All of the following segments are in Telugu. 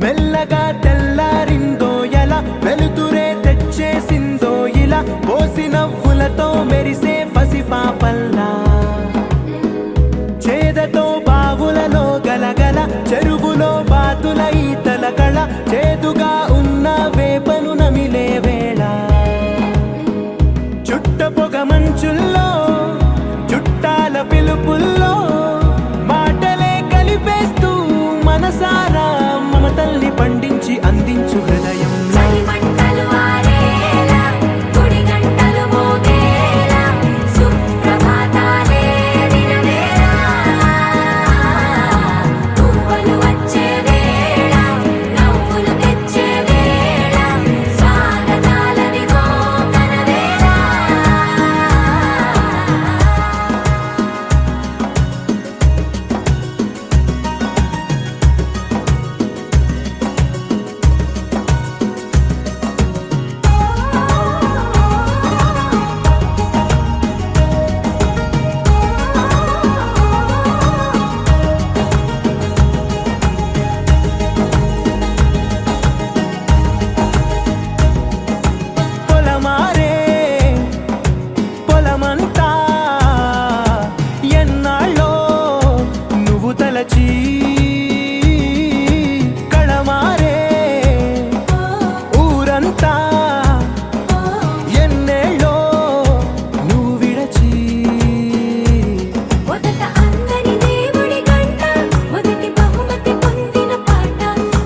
మెల్లగా తెల్లారిందో ఎలా వెలుతురే తెచ్చేసిందో ఇలా పోసి నవ్వులతో మెరిసే పసిపాపల్లా చేదతో బావులలో గలగల చెరువులో బాతుల ఈతల కళ చేదుగా ఉన్న వేపను నమిలే వేళ చుట్ట పొగ మంచుల్లో చుట్టాల పిలుపుల్లో మాటలే కలిపేస్తూ మనసారా మమతల్ని పండించి అందించు హృదయం కళమారే ఊరంతా ఎన్నేళ్ళో నువ్వు విడచి మొదట అందరి దేవుడి గంట మొదటి బహుమతి పొందిన పాట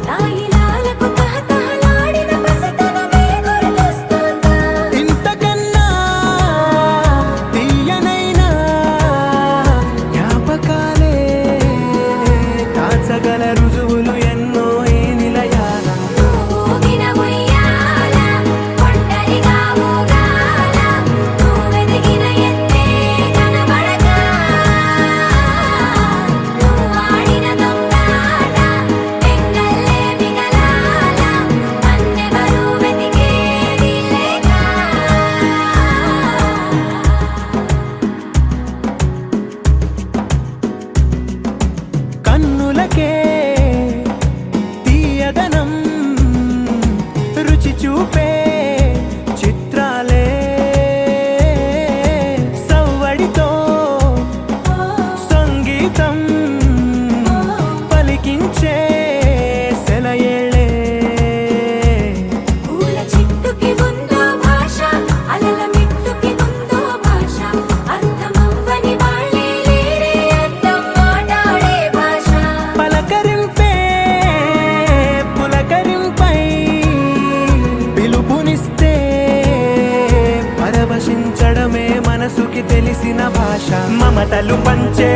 తాయిలాలకు తహతహలాడిన పసితనమే గుర్తొస్తుందా ఇంతకన్నా తీయనైనా జ్ఞాపకాలే దాచగల రుజువులు ఎన్నో ఈ నిలయాల ఊగిన ఉయ్యాల ఒంటరిగా ఊగాల నువ్వెదిగిన ఎత్తే కనబడక నువ్వాడిన దొంగాట పెంగల్లే మిగలాల నన్నెవరూ వెతికేది లేక కన్నులకే తీయదనం రుచి చూపే చిత్రాలే సవ్వడితో సంగీతం పలికించే సెలయేళ్ళే పూల చెట్టుకి ఉందో భాష అలల మిట్టుకి ఉందో భాష అర్థమవ్వని వాళ్ళే లేరే అర్థం మాట్లాడే భాష పలకరింపే పులకరింపై పిలుపునిస్తే పరవశించడమే మనసుకి తెలిసిన భాష మమతలు పంచే